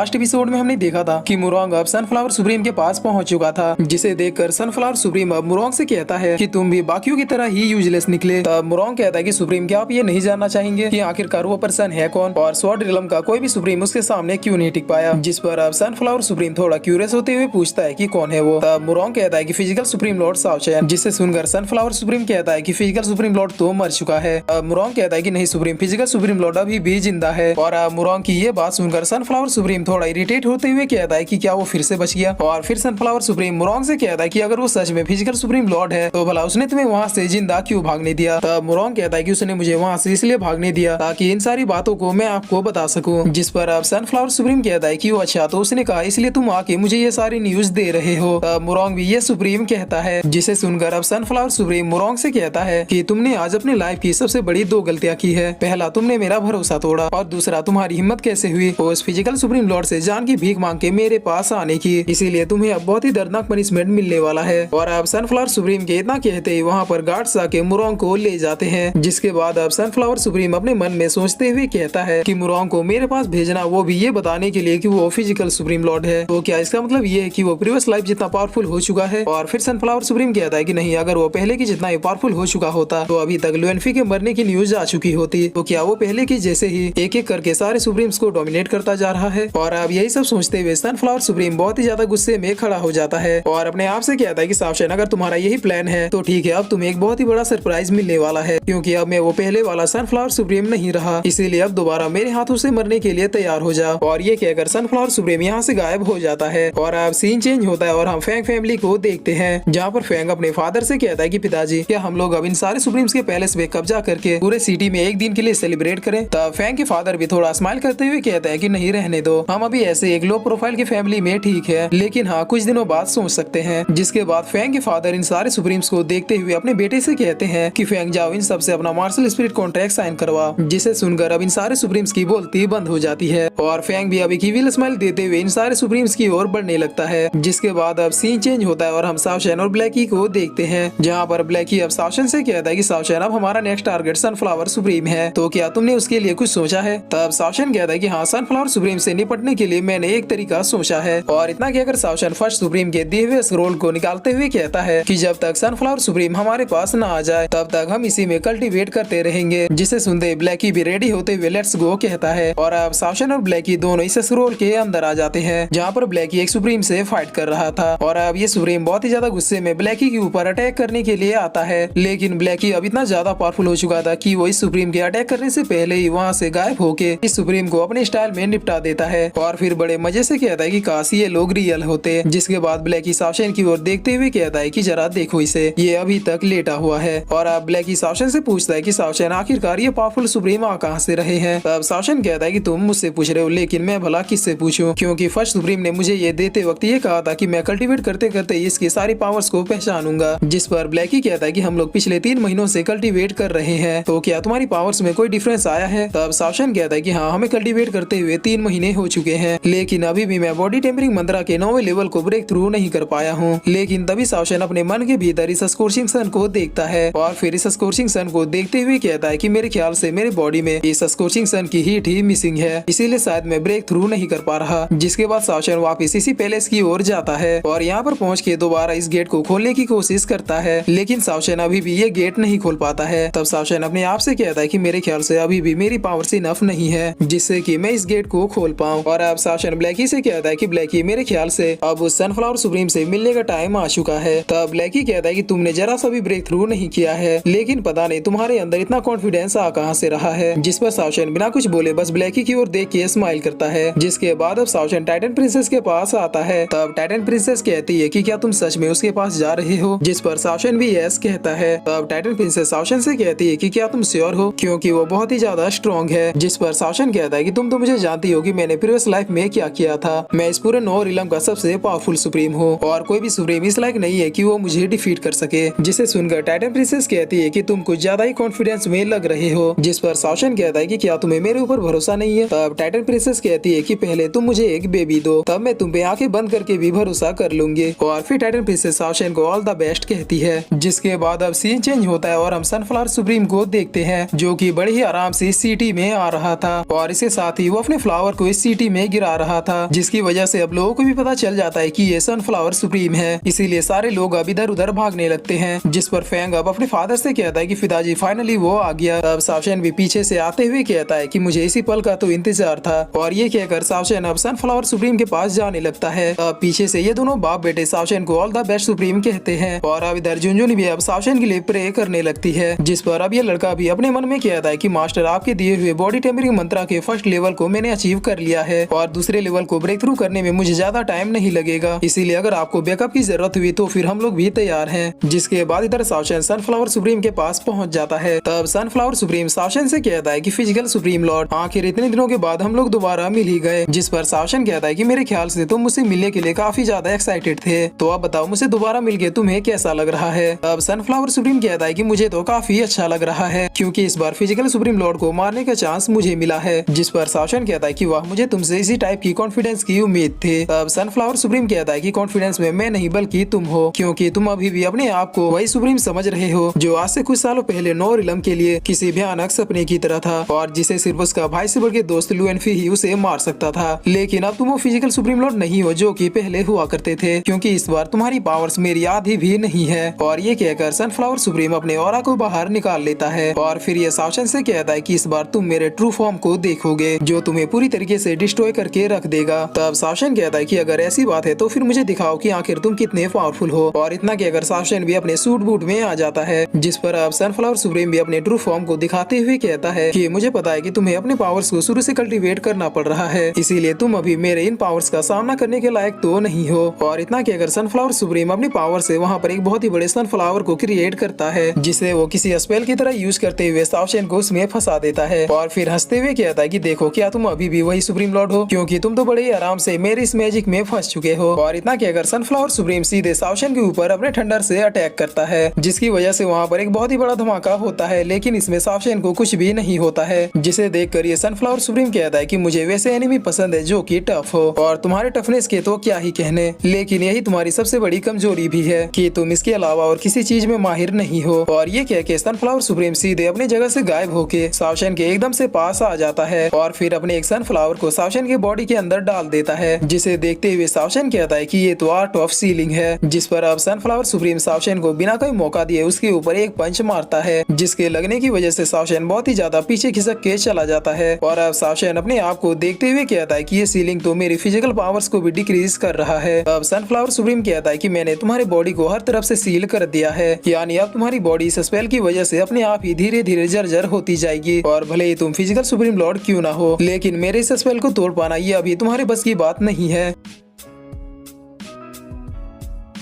Last episode में हमने देखा था कि मुरोंग अब सनफ्लावर सुप्रीम के पास पहुंच चुका था, जिसे देखकर सनफ्लावर सुप्रीम अब मुरोंग से कहता है कि तुम भी बाकियों की तरह ही यूजलेस निकले। तब मुरोंग कहता है कि सुप्रीम क्या आप ये नहीं जानना चाहेंगे कि आखिरकार वो पर्सन है कौन और स्वॉर्ड रिलम का कोई भी सुप्रीम उसके सामने क्यों नहीं टिक पाया। जिस पर अब सनफ्लावर सुप्रीम थोड़ा क्यूरियस होते हुए पूछता है कि कौन है वो। तब मुरोंग कहता है कि फिजिकल सुप्रीम लॉर्ड साओ चैन, जिसे सुनकर सनफ्लावर सुप्रीम कहता है कि फिजिकल सुप्रीम लॉर्ड तो मर चुका है। अब मुरोंग कहता है कि नहीं सुप्रीम, फिजिकल सुप्रीम लॉर्ड अभी भी जिंदा है। और मुरोंग की ये बात सुनकर सनफ्लावर सुप्रीम थोड़ा इरिटेट होते हुए कहता है कि क्या वो फिर से बच गया। और फिर सनफ्लावर सुप्रीम मुरोंग से कहता है कि अगर वो सच में फिजिकल सुप्रीम लॉर्ड है तो भला उसने तुम्हें वहाँ से जिंदा क्यों भागने दिया। तब मुरोंग कहता है कि उसने मुझे वहाँ से इसलिए भागने दिया ताकि इन सारी बातों को मैं आपको बता सकूं। जिस पर अब सनफ्लावर सुप्रीम कहता है कि वो अच्छा, तो उसने कहा इसलिए तुम आके मुझे ये सारी न्यूज दे रहे हो। तब मुरोंग भी ये सुप्रीम कहता है, जिसे सुनकर अब सनफ्लावर सुप्रीम मुरोंग से कहता है कि तुमने आज अपनी लाइफ की सबसे बड़ी दो गलतियां की है। पहला, तुमने मेरा भरोसा तोड़ा और दूसरा, तुम्हारी हिम्मत कैसे हुई उस फिजिकल सुप्रीम लॉर्ड से जान की भीख मांग के मेरे पास आने की। इसीलिए तुम्हें अब बहुत ही दर्दनाक पनिशमेंट मिलने वाला है। और अब सनफ्लावर सुप्रीम के इतना कहते ही वहाँ पर गार्ड्स आके मुरोंग को ले जाते हैं। जिसके बाद अब सनफ्लावर सुप्रीम अपने मन में सोचते हुए कहता है कि मुरोंग को मेरे पास भेजना, वो भी ये बताने के लिए कि वो फिजिकल सुप्रीम लॉर्ड है। तो क्या इसका मतलब ये है कि वो प्रीवियस लाइफ जितना पावरफुल हो चुका है। और फिर सनफ्लावर सुप्रीम कहता है कि नहीं, अगर वो पहले की जितना ही पावरफुल हो चुका होता तो अभी तक लुएनफी के मरने की न्यूज आ चुकी होती। तो क्या वो पहले की जैसे ही एक एक करके सारे सुप्रीम्स को डोमिनेट करता जा रहा है। और अब यही सब सोचते हुए सनफ्लावर सुप्रीम बहुत ही ज्यादा गुस्से में खड़ा हो जाता है और अपने आप से कहता है कि सावचैन, अगर तुम्हारा यही प्लान है तो ठीक है, अब तुम्हें एक बहुत ही बड़ा सरप्राइज मिलने वाला है, क्योंकि अब मैं वो पहले वाला सनफ्लावर सुप्रीम नहीं रहा। इसीलिए अब दोबारा मेरे हाथों से मरने के लिए तैयार हो जा। और ये कहकर सनफ्लावर सुप्रीम यहाँ से गायब हो जाता है। और अब सीन चेंज होता है और हम फैंग फैमिली को देखते हैं, जहाँ पर फैंग अपने फादर से कहता है कि पिताजी, क्या हम लोग अब इन सारे सुप्रीम्स के पैलेस में कब्जा करके पूरे सिटी में एक दिन के लिए सेलिब्रेट करें। तब फैंग के फादर भी थोड़ा स्माइल करते हुए कहते हैं कि नहीं, रहने दो, हम अभी ऐसे एक लो प्रोफाइल की फैमिली में ठीक है, लेकिन हाँ कुछ दिनों बाद सोच सकते हैं। जिसके बाद फैंग के फादर इन सारे सुप्रीम्स को देखते हुए अपने बेटे से कहते हैं कि फैंग जाओ, इन सबसे अपना मार्शल स्पिरिट कॉन्ट्रैक्ट साइन करवा। जिसे सुनकर अब इन सारे सुप्रीम्स की बोलती बंद हो जाती है और फैंग भी अभी की स्माइल देते हुए इन सारे सुप्रीम्स की ओर बढ़ने लगता है। जिसके बाद अब सीन चेंज होता है और हम सावचैन और ब्लैकी को देखते हैं, जहाँ पर ब्लैकी अब सावचैन से कहता है कि सावचैन, अब हमारा नेक्स्ट टारगेट सनफ्लावर सुप्रीम है, तो क्या तुमने उसके लिए कुछ सोचा है। तब सावचैन कहता है कि हाँ, सनफ्लावर सुप्रीम से निपटने के लिए मैंने एक तरीका सोचा है। और इतना कहकर सावचैन फर्स्ट सुप्रीम के दिए हुए स्क्रोल को निकालते हुए कहता है कि जब तक सनफ्लावर सुप्रीम हमारे पास न आ जाए तब तक हम इसी में कल्टीवेट करते रहेंगे। जिसे सुनते ब्लैकी भी रेडी होते हुए लेट्स गो कहता है। और अब सावचैन और ब्लैकी दोनों इस स्क्रोल के अंदर आ जाते हैं, जहाँ पर ब्लैकी एक सुप्रीम से फाइट कर रहा था। और अब ये सुप्रीम बहुत ही ज्यादा गुस्से में ब्लैकी के ऊपर अटैक करने के लिए आता है, लेकिन ब्लैकी अब इतना ज्यादा पावरफुल हो चुका था कि वो इस सुप्रीम के अटैक करने से पहले ही वहाँ से गायब होके इस सुप्रीम को अपने स्टाइल में निपटा देता है। और फिर बड़े मजे से कहता है कि काश ये लोग रियल होते। जिसके बाद ब्लैकी सावचैन की ओर देखते हुए कहता है कि जरा देखो इसे, ये अभी तक लेटा हुआ है। और अब ब्लैकी सावचैन से पूछता है कि सावचैन, आखिरकार ये पावरफुल सुप्रीम आ कहाँ से रहे हैं। तब सावचैन कहता है कि तुम मुझसे पूछ रहे हो, लेकिन मैं भला किससे पूछूं, क्योंकि फर्स्ट सुप्रीम ने मुझे ये देते वक्त ये कहा था कि मैं कल्टीवेट करते करते इसकी सारी पावर्स को पहचानूंगा। जिस पर ब्लैकी कहता है कि हम लोग पिछले 3 महीनों से कल्टीवेट कर रहे हैं, तो क्या तुम्हारी पावर्स में कोई डिफरेंस आया है। तब सावचैन कहता है कि हाँ, हमें कल्टीवेट करते हुए 3 महीने हो चुके हैं, लेकिन अभी भी मैं बॉडी टेम्परिंग मंत्रा के 9वें लेवल को ब्रेक थ्रू नहीं कर पाया हूँ। लेकिन तभी सावचैन अपने मन के भीतर इस स्कोर्चिंग सन को देखता है और फिर इस स्कोर्चिंग सन को देखते हुए कहता है कि मेरे ख्याल से मेरे बॉडी में इस स्कोर्चिंग सन की हीट ही मिसिंग है, इसीलिए शायद मैं ब्रेक थ्रू नहीं कर पा रहा। जिसके बाद सावचैन वापस इसी पैलेस की ओर जाता है और यहाँ पर पहुँच के दोबारा इस गेट को खोलने की कोशिश करता है, लेकिन सावचैन अभी भी ये गेट नहीं खोल पाता है। तब सावचैन अपने आप से कहता है कि मेरे ख्याल से अभी भी मेरी पावर्स इनफ नहीं है जिससे कि मैं इस गेट को खोल पाऊँ। और अब सावचैन ब्लैकी से कहता है कि ब्लैकी, मेरे ख्याल से अब उस सनफ्लावर सुप्रीम से मिलने का टाइम आ चुका है। तब ब्लैकी कहता है कि तुमने जरा सा भी ब्रेक थ्रू नहीं किया है, लेकिन पता नहीं तुम्हारे अंदर इतना कॉन्फिडेंस आ कहाँ से रहा है। जिस पर सावचैन बिना कुछ बोले बस ब्लैकी की ओर देख के स्माइल करता है। जिसके बाद अब सावचैन टाइटन प्रिंसेस के पास आता है। तब टाइटन प्रिंसेस कहती है कि क्या तुम सच में उसके पास जा रहे हो। जिस पर सावचैन भी यस कहता है। तब टाइटन प्रिंसेस सावचैन से कहती है कि क्या तुम श्योर हो, क्योंकि वो बहुत ही ज्यादा स्ट्रॉन्ग है। जिस पर सावचैन कहता है कि तुम तो मुझे जानती हो कि मैंने प्रीवियस लाइफ में क्या किया था, मैं इस पूरे 9 रिलम का सबसे पावरफुल सुप्रीम हूँ और कोई भी सुप्रीम इस लायक नहीं है कि वो मुझे डिफीट कर सके। जिसे सुनकर टाइटन प्रिंसेस कहती है कि तुम कुछ ज्यादा ही कॉन्फिडेंस में लग रहे हो। जिस पर सावचैन कहता है कि क्या तुम्हें मेरे ऊपर भरोसा नहीं है। तब टाइटन प्रिंसेस कहती है कि पहले तुम मुझे एक बेबी दो, तब मैं तुम पे आंखें बंद करके भी भरोसा कर लूंगी। और फिर टाइटन प्रिंसेस सावचैन को ऑल द बेस्ट कहती है। जिसके बाद अब सीन चेंज होता है और हम सनफ्लावर सुप्रीम को देखते हैं, जो कि बड़े ही आराम से सिटी में आ रहा था और इसके साथ ही वो अपने फ्लावर को इस सिटी में गिरा रहा था, जिसकी वजह से अब लोगों को भी पता चल जाता है कि ये सनफ्लावर सुप्रीम है। इसीलिए सारे लोग अब इधर उधर भागने लगते हैं, जिस पर फैंग अब अपने फादर से कहता है कि पिताजी फाइनली वो आ गया। अब सावशेन भी पीछे से आते हुए कहता है कि मुझे इसी पल का तो इंतजार था, और ये कहकर सावशेन अब सनफ्लावर सुप्रीम के पास जाने लगता है। अब पीछे से ये दोनों बाप बेटे सावशेन को ऑल द बेस्ट सुप्रीम कहते हैं, और अब इधर जुनजुन भी अब सावशेन के लिए प्रे करने लगती है, जिस पर अब ये लड़का भी अपने मन में कहता है कि मास्टर आपके दिए हुए बॉडी टेम्परिंग मंत्रा के फर्स्ट लेवल को मैंने अचीव कर लिया है, और दूसरे लेवल को ब्रेक थ्रू करने में मुझे ज्यादा टाइम नहीं लगेगा, इसीलिए अगर आपको बैकअप की जरूरत हुई तो फिर हम लोग भी तैयार हैं। जिसके बाद इधर सावशेन सनफ्लावर सुप्रीम के पास पहुंच जाता है। तब सनफ्लावर सुप्रीम सावशेन से कहता है कि फिजिकल सुप्रीम लॉर्ड, आखिर इतने दिनों के बाद हम लोग दोबारा मिल ही गए। जिस पर सावशेन कहता है कि मेरे ख्याल से तुम मुझसे मिलने के लिए काफी ज्यादा एक्साइटेड थे, तो अब बताओ मुझसे दोबारा मिलके तुम्हें कैसा लग रहा है। अब सनफ्लावर सुप्रीम कहता है कि मुझे तो काफी अच्छा लग रहा है, क्योंकि इस बार फिजिकल सुप्रीम लॉर्ड को मारने का चांस मुझे मिला है। जिस पर सावशेन कहता है कि वाह, मुझे तुमसे इसी टाइप की कॉन्फिडेंस की उम्मीद थी। अब सनफ्लावर सुप्रीम कहता है कि कॉन्फिडेंस में मैं नहीं बल्कि तुम हो, क्योंकि तुम अभी भी अपने आप को वही सुप्रीम समझ रहे हो जो आज से कुछ सालों पहले नौ रिलम के लिए किसी भयानक सपने की तरह था, और जिसे सिर्फ उसका भाई से बढ़ के दोस्त लुएनफी ही उसे मार सकता था। लेकिन अब तुम वो फिजिकल सुप्रीम लॉर्ड नहीं हो जो कि पहले हुआ करते थे, क्योंकि इस बार तुम्हारी पावर्स मेरी आधी भी नहीं है। और ये कहकर सनफ्लावर सुप्रीम अपने ऑरा को बाहर निकाल लेता है, और फिर ये सावशेन से कहता है कि इस बार तुम मेरे ट्रू फॉर्म को देखोगे, जो तुम्हें पूरी तरीके से डिस्ट्रॉय करके रख देगा। तब सावशेन कहता है कि अगर ऐसी बात है तो फिर मुझे दिखाओ कि आखिर तुम कितने पावरफुल हो। और इतना कहकर सावशेन भी अपने सूट बूट में आ जाता है, जिस पर अब सनफ्लावर सुप्रीम भी अपने ट्रू फॉर्म को दिखाते हुए कहता है कि मुझे पता है कि तुम्हें अपने पावर्स को शुरू से कल्टीवेट करना पड़ रहा है, इसीलिए तुम अभी मेरे इन पावर्स का सामना करने के लायक तो नहीं हो। और इतना कहकर सनफ्लावर सुप्रीम अपनी पावर से वहाँ पर एक बहुत ही बड़े सनफ्लावर को क्रिएट करता है, जिसे वो किसी स्पेल की तरह यूज करते हुए सावशेन को उसमें फंसा देता है, और फिर हंसते हुए कहता है कि देखो, क्या तुम अभी भी वही सुप्रीम लॉर्ड हो, क्योंकि तुम तो बड़े ही आराम से मेरे इस मैजिक में फंस चुके हो। और इतना कहकर सनफ्लावर सुप्रीम सीधे सावशेन के ऊपर अपने थंडर से अटैक करता है, जिसकी वजह से वहाँ पर एक बहुत ही बड़ा धमाका होता है, लेकिन इसमें सावशेन को कुछ भी नहीं होता है। जिसे देखकर ये सनफ्लावर सुप्रीम कहता है कि मुझे वैसे एनिमी पसंद है जो कि टफ हो, और तुम्हारे टफनेस के तो क्या ही कहने, लेकिन यही तुम्हारी सबसे बड़ी कमजोरी भी है कि तुम इसके अलावा और किसी चीज में माहिर नहीं हो। और ये कह के सनफ्लावर सुप्रीम सीधे अपनी जगह से गायब होके सावशेन के एकदम से पास आ जाता है, और फिर अपने एक सनफ्लावर को सावशेन के बॉडी के अंदर डाल देता है, जिसे देखते हुए सावशेन कहता है कि ये तो आर्ट ऑफ सीलिंग है। जिस पर अब सनफ्लावर सुप्रीम सावशेन को बिना कोई मौका दिए उसके ऊपर एक पंच मारता है, जिसके लगने की वजह से सावशेन बहुत ही ज्यादा पीछे खिसक के चला जाता है। और अब सावशेन अपने आप को देखते हुए कहता है कि ये सीलिंग तो मेरी फिजिकल पावर्स को भी डिक्रीज कर रहा है। अब सनफ्लावर सुप्रीम कहता है कि मैंने तुम्हारी बॉडी को हर तरफ से सील कर दिया है, यानी अब तुम्हारी बॉडी इस स्पेल की वजह से अपने आप ही धीरे धीरे जर्जर होती जाएगी, और भले ही तुम फिजिकल सुप्रीम लॉर्ड क्यों ना हो, लेकिन मेरे इस स्पेल को तोड़ पाना ये अभी तुम्हारे बस की बात नहीं है।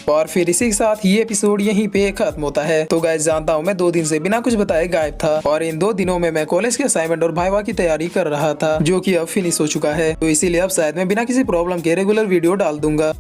और फिर इसी के साथ ये एपिसोड यहीं पे खत्म होता है। तो गाइस, जानता हूँ मैं 2 दिन से बिना कुछ बताए गायब था, और इन 2 दिनों में मैं कॉलेज के असाइनमेंट और भाईवा की तैयारी कर रहा था, जो कि अब फिनिश हो चुका है, तो इसीलिए अब शायद मैं बिना किसी प्रॉब्लम के रेगुलर वीडियो डाल दूंगा।